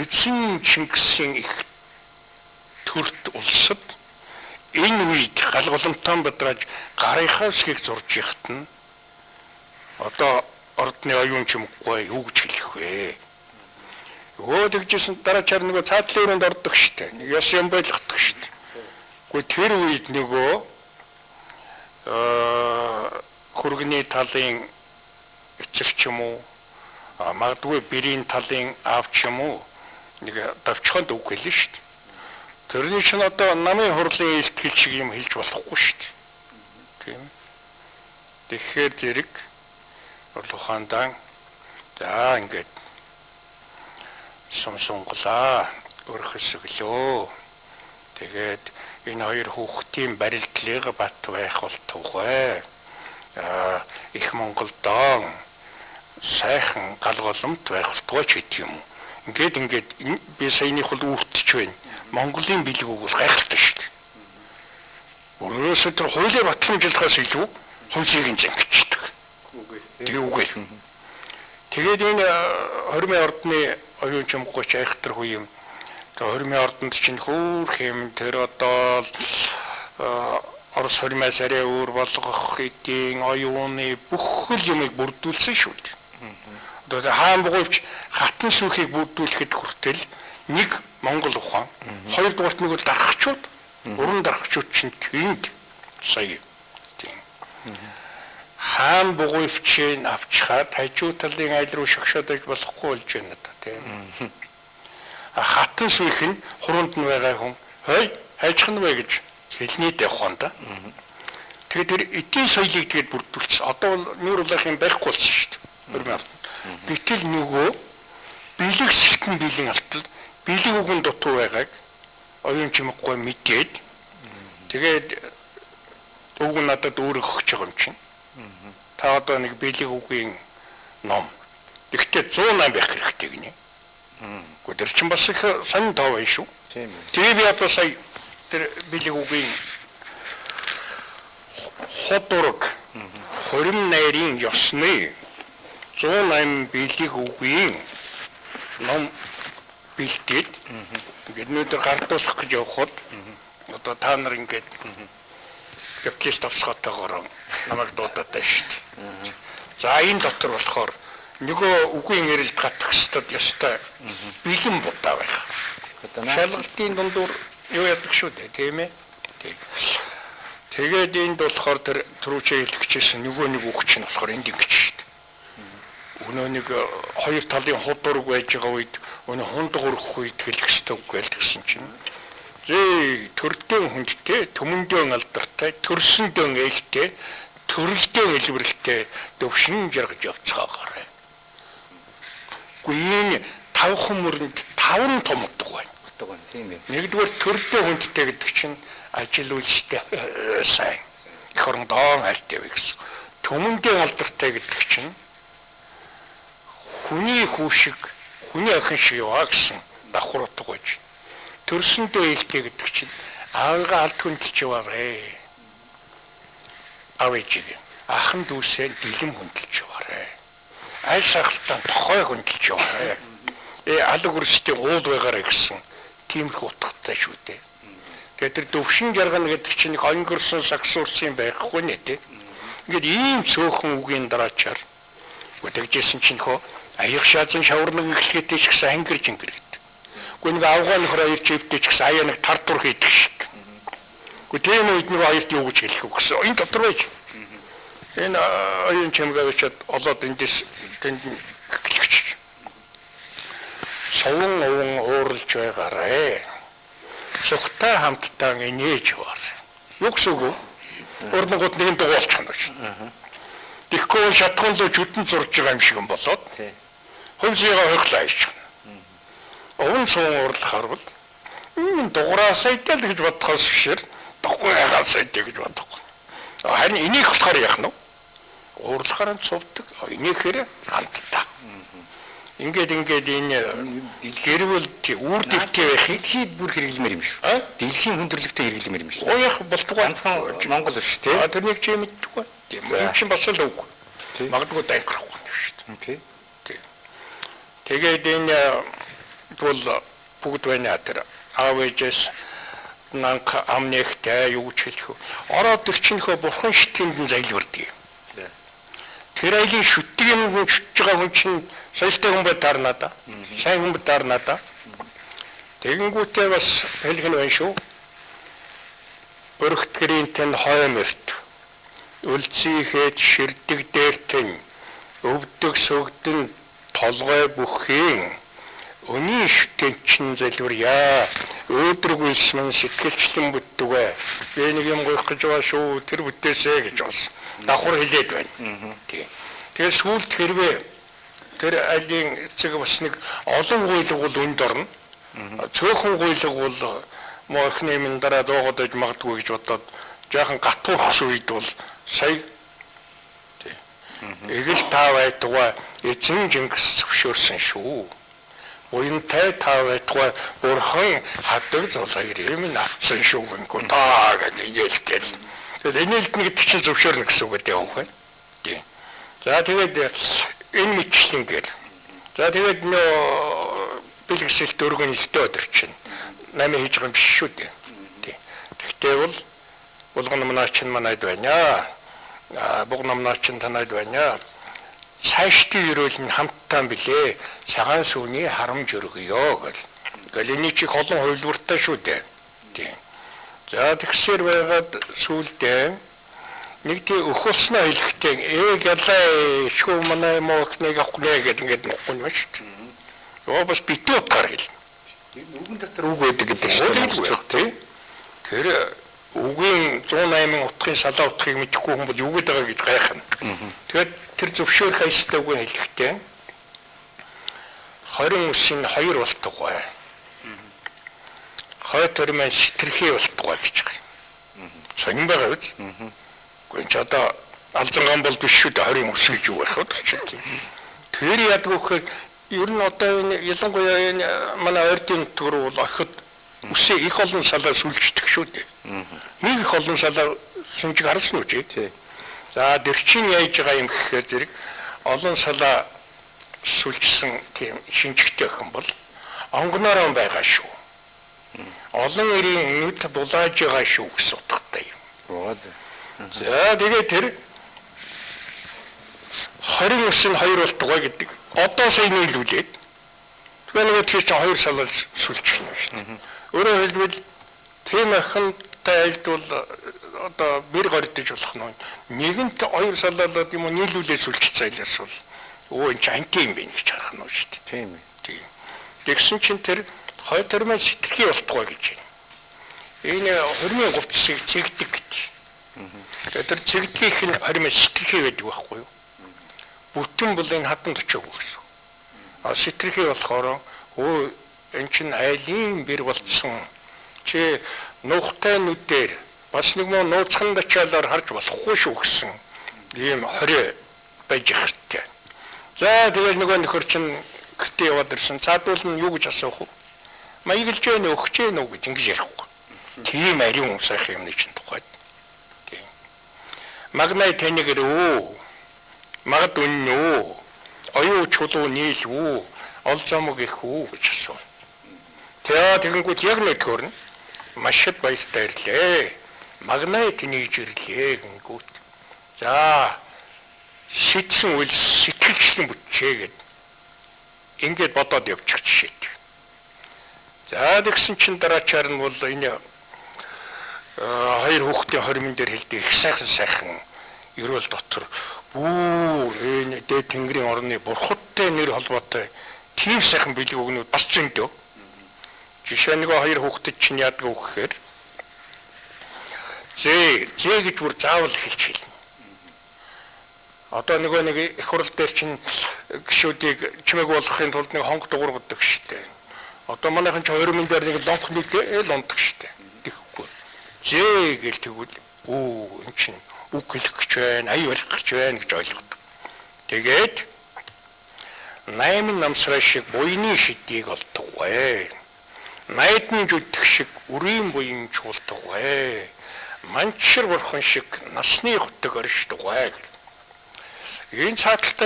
эзэн Чингисийн их төрт улсад энэ үед галголомтон бадраж гарынхаа үсгийг зурж яхад нь одоо ордны оюун чимггүй юу гэж хэлэх вэ? Тэгжсэн дараачаар нөгөө цаатлын өрөөнд ордог штэ. Нэг яс юм байлгадаг штэ. Гэхдээ тэр үед нөгөө хөргөний талын эцэг ч юм уу магадгүй бэрийн талын аав ч юм уу нэг давчхонд үг хэлнэ штэ. Тэрний чинь одоо намын хурлын илтгэл шиг юм хэлж болохгүй штэ. Тийм. Тэгэхээр зэрэг Улаандаан за ингээд сумсунглаа өрхөсөглөө. Тэгээд энэ хоёр хүүхдийн барилдлыг бат байх бол тугай. Их Монголдоо сайхан галголомт байх бол тугай ч гэдэг юм. Ингээд би саяных бол өвтч байна. Монголын бэлэг өгвөл гайхалтай шүү дээ. Өөрөөсөө тэр хуулийн батламжлахаас илүү хувьсыг зангичдаг. Үгүй. Тэгээд энэ Хормын ордны оюун чимгүйч айхтар хүү юм. Хормын ордонд чинь хөөх юм тэр одоо Орос хормоос арай өөр болгох эдийн оюуны бүх юмыг бүрдүүлсэн шүү дээ. Одоо хаан бугуйч хатан сүхийг бүрдүүлэхэд хүртэл нэг Монгол ухаан, хоёрдугаарт нэг дарахчууд, уран дарахчууд чинь тэнд сая тийм. Хаан бугуйчийг авчхаад хажуу талын айл руу шагшаад иж болохгүй болж байна да тийм. Хатан сүх нь хуруунд нь байгаа хүн хой хайчих нь вэ гэж хэлний тавхан да. Тэгээд тэр эдийн соёлыг тэгээд бүрдүүлсэн. Одоо бол нүүр улаахын байхгүй болсон шүү дээ. Гэтэл нөгөө бэлэг сэлтэн бэлэн алтал бэлэг үгэн дутуу байгааг оюун чимггүй мэдээд тэгээд үг надад өөр өгч байгаа юм чинь. Та одоо нэг бэлэг үгийн ном. Гэхдээ 108 байх хэрэгтэй гинэ. Гэхдээ тэр чинь бас их сонин тоо байна шүү. Тэгээ би одоо сая тэр бэлэг үгийн хотург хорим найрын ёсны 108 бэлэг үгийн ном бэлдээд ингээд нүдэр гардуулах гэж явхад одоо та нар ингээд капиталист товсготойгоор намайг дуудаад байна шүү дээ. За энэ дотор болохоор нөгөө үгийн ярилд гатах ёстой бэлэн будаа байх. Шалгалтын дундуур юу яадаг шүү дээ тийм ээ. Тэгээд энд болохоор тэр түрүүчээ хэлчихсэн нөгөө нэг үгч нь болохоор энд ингэж шүү дээ. Өнөө нэг хоёр талын худург байж байгаа үед өнөө хундаг өрөх үед хэлэх ёстой үг гэлдэгсэн чинь төрөлтөө хүндтэй, төмөндөө алдартай, төрсөндөө ээлтэй, төрөлтөө илбэрэлтэй дөвшин жаргаж явцгаагаарай. Гүйн тавхан мөрөнд таван томдог байна. Тийм ээ. Нэгдүгээр төрөлтөө хүндтэй гэдэг чинь ажил үйлстэй сайн. Их орондоо хайлттай вэ гэсэн. Төмөндөө алдартай гэдэг чинь хүний хүү шиг, хүний охин шиг яваа гэсэн давхар утга байж. Төрсөндөө ээлтэй гэдэг чинь аавыгаа алд хүндэлж яваарэ. Аав ээжийг ахын дүүсээ бэлэм хүндэлж яваарэ. Аль сахалтаа тохой хүндэлж яваарэ. Алг өрсөлтийн уул байгаарэ гэсэн тиймэрхүү утгатай шүү дээ. Тэгээд тэр дөвшин жаргана гэдэг чинь хонгорсон сагсуурсан байхгүй нэ тий. Ингээд ийм цөөхөн үгийн дараачаар үтэгжсэн чинь хоо аяг шаазан шаварнаг эхлэхтэй ч гэсэн ангирж ингэрэг. Гүн нэг авгааны хоёр чивтэй ч гэсэн аяа нэг тартур хийдэг шиг. Гэхдээ тийм үед нэг хоёрт юу гэж хэлэх вэ гэсэн. Энэ дотор байж. Энэ оюун чимгээгчд олоод эндээс тэнд эхлэж. Совон овон ууралж байгаарэ. Цухтай хамтдаа инээж баар. Юу гэсэн үг вэ? Урднагууд нэгэн дугуулчих нь шүү. Тэгэхгүй шатхан лөө жүдэн зурж байгаа юм шиг юм болоод. Хөвсөйгөө хойглоо хийчих. Овон цуун уурлахаар бол энэ дугураасаа идэл гэж бодохоос бишэр дугуйгаасаа идэл гэж бодохгүй. Харин энийг болохоор яах нь вэ? Уурлахаар нь цувдаг. Энийхээр хамтдаа. Ингээд энэ гэрвэл үүр дэвтэй байхыг хэд бүр хэрэглэмээр юм шүү. Дэлхийн хүндрэлтэй хэрэглэмээр юм шүү. Яах болтгоо ганцхан Монгол биш тий. Тэрнийг чи мэддэггүй. Тийм юм чинь бас л үг. Магадгүй дайграхгүй шүү дээ. Тий. Тэгээд энэ бол бүгд байна тэр аав ээжээс нанх амнэгтэй юу ч хэлэх. Ороод ирчихнөхөө бурхан шитгэнд зайлвардаг. Тэр айлын шүтдэг юм шүтж байгаа хүн чинь соёлтой хүн бай таарна да. Сайн хүн бай таарна да. Тэгэнгүүтээ бас хэлгэн байна шүү. Өргөтгөрийн тань хойморт үлцийхэд ширдэг дээртэн өвдөг сүгдэн толгой бүхийн өний шүтэн чин залбирая. Өөдрөгүүлсмэн сэтгэлчлэн бүтдэгвэ. Би нэг юм гоох гэж байгаа шүү. Тэр бүтээсэ гэж бас давхар хэлээд байна. Тэгээд сүүлд хэрвээ тэр айлын эцэг бас нэг олон гуйлга бол үнд орно. Цөөхөн гуйлга бол мохны минь дараа доогод иж магадгүй гэж бодоод жаахан гатуурхс үед бол сая эгэл тав айтгаа эзэн Жингис зөвшөөрсөн шүү. Уянтай тав айтгаа бурхан хадаг зулайр юм авсан шүү гэнгүй таа гэдэг нээлтэл. Тэгээд нээлт нэг гэдэг чинь зөвшөөрнө гэсэн үг гэдэг юм байна. За тэгээд энэ мэтлэнгээр. За тэгээд нөө бэлгэсэлт өргөн илтээ өдөр чинь 8 хийж байгаа юм биш шүү дээ. Тэгтээ бол булган намнаач нь манайд байна. Буг намнаач нь танайд байна. Цаашдын ерөөл нь хамтдаа билээ. Цагаан сүүний харамж өргөё гэл. Галины чих олон хувилбартай шүү дээ. За тэгсээр байгаад сүүлдээ нэг тий өхөлснөө хэлэхдээ ялаа шүү манай мохныг авахнаа гэдэг ингээд нөхгүй юм шүү дээ. Оо бас битүү утгаар хэл. Үгэн дотор үг байдаг гэдэг шүү дээ. Тэр үгийн 108 утгын салаа утгыг мэдэхгүй хүн бол юу гэдэг байгаа гэж гайхна. Тэгээд тэр зөвшөөрөх хайстай үгийн хэлэхдээ 20 үсийн 2 болтугай. Хой төрмэн сэтэрхий болтугай гэж байгаа. Сонин байгаа биз? Гэхдээ ч одоо алзанган бол биш шүү дээ 20 үс гэж юу байх вэ чи. Тэр яд гэхээр ер нь одоо энэ ялангуяа энэ манай ойрдын төр бол охид үсээ их олон салаа сүлждэг шүү дээ. Нэг их олон салаа сүнжиг харсан уу чи? За дэрчин яаж байгаа юм гэхээр зэрэг олон салаа сүлжсэн тийм шинжигтэй охин бол онгоноор байгаа шүү. Олон эрийн нүд булааж байгаа шүү гэсэн утгатай юм. За тэгээд тэр 20 үсийн 2 болтугай гэдэг. Одоо сая нийлүүлээд. Тэгэхээр нэг тийч 2 салаа сүлжих юм шүү дээ. Өөрөөр хэлбэл тийм ахынтай айлдвал одоо бэр гордож болох нь нэгэнт 2 салаалаад юм уу нийлүүлээд сүлжих зайлаас бол өө энэ ч анти юм байна гэж харах нь шүү дээ. Тийм ээ. Тэгсэн чинь тэр хой төрмөн сэтэрхий болтугай гэж байна. Энэ хөрмийн говцсыг цэгдэг гэдэг. Тэр цэгдгийнх нь хөрмийн сэтэрхий байдаг байхгүй юу? Бүтэн бол энэ хатан төчөөгүй гэсэн. Сэтэрхий болохоор өө энэ чинь айлын бэр болцсон. Чи нухтай нүдээр бас нэг муу нууцхан дачаалаар харж болохгүй шүү гэсэн. Ийм хорой байж ихтэй. За тэгэл нөгөө нөхөр чинь гэртээ яваад ирсэн. Цаадуул нь юу гэж асуух вэ? Маяглж байна уу, өгч байна уу гэж ингэж ярихгүй. Тийм ариун сайхан юмны чинь тухайд. Тийм. Магнай танигэр үү? Магад үнэн үү? Оюу чулуу нийл үү? Олзомог их үү гэж асуув. Тэгэнгүүт яг нэг төрн маш их баяртай ирлээ. Магнай тэнийж ирлээ гингүүт. За сэтсэн үл сэтгэлчлэн бүтчээ гэд. Ингээд бодоод явчих жишээт. За тэгсэн чин дараачаар нь бол энэ хоёр хүүхдийн хоримн дээр хэлдэг их сайхан ерөөл дотор энэ дээд тэнгэрийн орны бурхадтай нэр холбоотой тийм сайхан бэлэг өгнүүд бас ч зөндөө. Жишээ нэг хоёр хүүхдэд чинь яадаг вэ гэхээр зээ гэж бүр заавал хэлж хэлнэ. Одоо нэг их хурал дээр чинь гişүүдийг чимээг болгохын тулд нэг хонх дуургадаг штэ. Одоо манайхан ч 2000 дээр нэг лонх нийлээ лондог штэ. Тэгэхгүй. Зээ гэж тэгвэл энэ чинь үг хэлэх гэж байна, ая барих гэж байна гэж ойлгодог. Тэгээд 8 намсраа шиг буйны шидийг олдгоё. Найдан жүдэх шиг үрийн буян чуулдгоё. Манчир бурхан шиг насны хөтөг оршдгоё. Энэ цааталтай